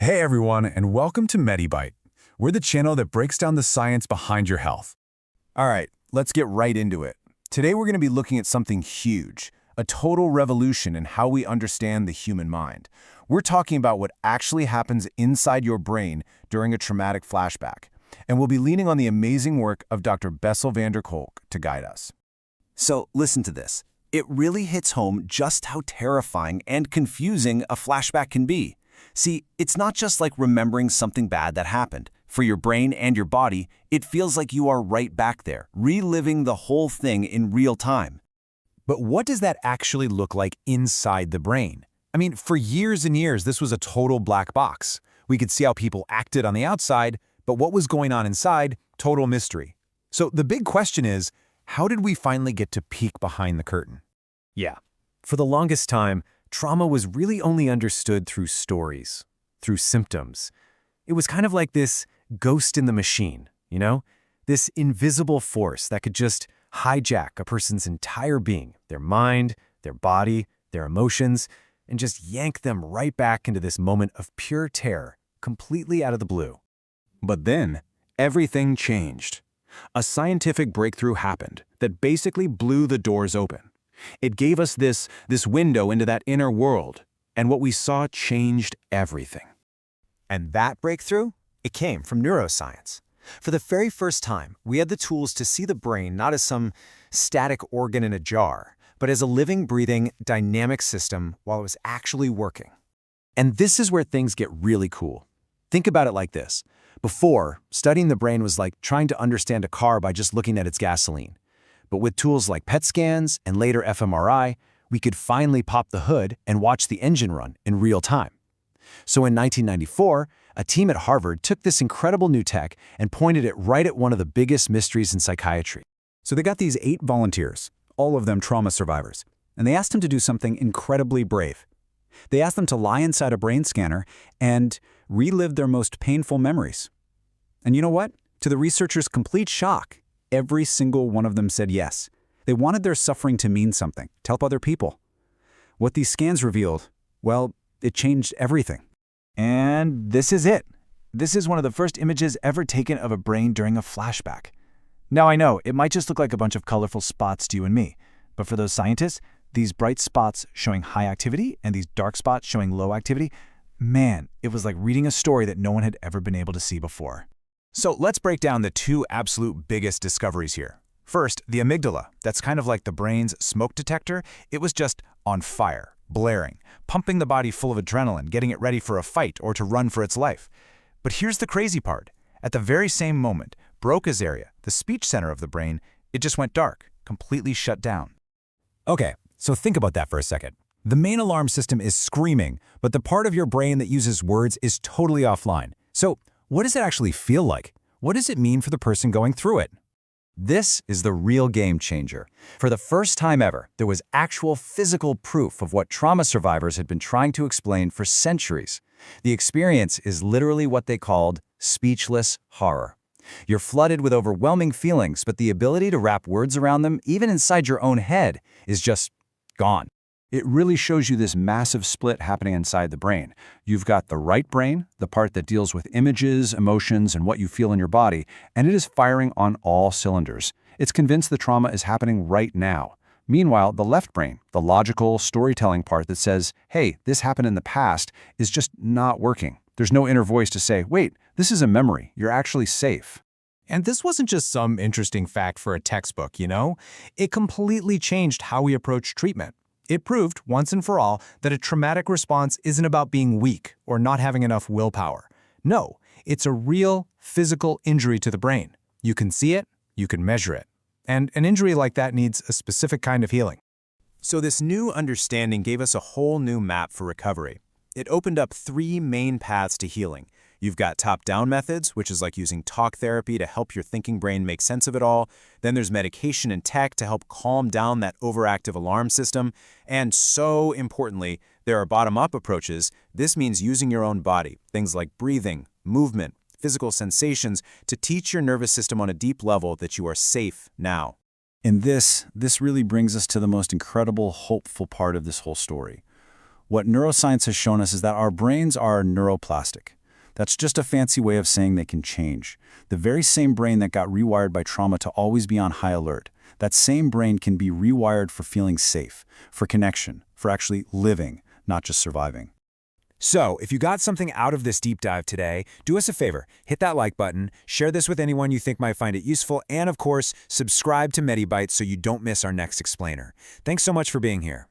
Hey everyone, and welcome to MediByte. We're the channel that breaks down the science behind your health. All right, let's get right into it. Today we're going to be looking at something huge, a total revolution in how we understand the human mind. We're talking about what actually happens inside your brain during a traumatic flashback, and we'll be leaning on the amazing work of Dr. Bessel van der Kolk to guide us. So listen to this. It really hits home just how terrifying and confusing a flashback can be. See, it's not just like remembering something bad that happened. For your brain and your body, it feels like you are right back there, reliving the whole thing in real time. But what does that actually look like inside the brain? I mean, for years and years, this was a total black box. We could see how people acted on the outside, but what was going on inside, total mystery. So the big question is, how did we finally get to peek behind the curtain? Yeah, for the longest time, trauma was really only understood through stories, through symptoms. It was kind of like this ghost in the machine, you know? This invisible force that could just hijack a person's entire being, their mind, their body, their emotions, and just yank them right back into this moment of pure terror, completely out of the blue. But then, everything changed. A scientific breakthrough happened that basically blew the doors open. It gave us this window into that inner world, and what we saw changed everything. And that breakthrough? It came from neuroscience. For the very first time, we had the tools to see the brain not as some static organ in a jar, but as a living, breathing, dynamic system while it was actually working. And this is where things get really cool. Think about it like this. Before, studying the brain was like trying to understand a car by just looking at its gasoline. But with tools like PET scans and later fMRI, we could finally pop the hood and watch the engine run in real time. So in 1994, a team at Harvard took this incredible new tech and pointed it right at one of the biggest mysteries in psychiatry. So they got these 8 volunteers, all of them trauma survivors, and they asked them to do something incredibly brave. They asked them to lie inside a brain scanner and relive their most painful memories. And you know what? To the researchers' complete shock, every single one of them said yes. They wanted their suffering to mean something, to help other people. What these scans revealed, well, it changed everything. And this is it. This is one of the first images ever taken of a brain during a flashback. Now I know, it might just look like a bunch of colorful spots to you and me, but for those scientists, these bright spots showing high activity and these dark spots showing low activity, man, it was like reading a story that no one had ever been able to see before. So let's break down the 2 absolute biggest discoveries here. First, the amygdala. That's kind of like the brain's smoke detector. It was just on fire, blaring, pumping the body full of adrenaline, getting it ready for a fight or to run for its life. But here's the crazy part. At the very same moment, Broca's area, the speech center of the brain, it just went dark, completely shut down. Okay, so think about that for a second. The main alarm system is screaming, but the part of your brain that uses words is totally offline. So what does it actually feel like? What does it mean for the person going through it? This is the real game changer. For the first time ever, there was actual physical proof of what trauma survivors had been trying to explain for centuries. The experience is literally what they called speechless horror. You're flooded with overwhelming feelings, but the ability to wrap words around them, even inside your own head, is just gone. It really shows you this massive split happening inside the brain. You've got the right brain, the part that deals with images, emotions, and what you feel in your body, and it is firing on all cylinders. It's convinced the trauma is happening right now. Meanwhile, the left brain, the logical, storytelling part that says, hey, this happened in the past, is just not working. There's no inner voice to say, wait, this is a memory. You're actually safe. And this wasn't just some interesting fact for a textbook, you know? It completely changed how we approach treatment. It proved, once and for all, that a traumatic response isn't about being weak or not having enough willpower. No, it's a real physical injury to the brain. You can see it, you can measure it. And an injury like that needs a specific kind of healing. So this new understanding gave us a whole new map for recovery. It opened up 3 main paths to healing. You've got top-down methods, which is like using talk therapy to help your thinking brain make sense of it all. Then there's medication and tech to help calm down that overactive alarm system. And so importantly, there are bottom-up approaches. This means using your own body, things like breathing, movement, physical sensations, to teach your nervous system on a deep level that you are safe now. And this really brings us to the most incredible, hopeful part of this whole story. What neuroscience has shown us is that our brains are neuroplastic. That's just a fancy way of saying they can change. The very same brain that got rewired by trauma to always be on high alert, that same brain can be rewired for feeling safe, for connection, for actually living, not just surviving. So, if you got something out of this deep dive today, do us a favor, hit that like button, share this with anyone you think might find it useful, and of course, subscribe to MediByte so you don't miss our next explainer. Thanks so much for being here.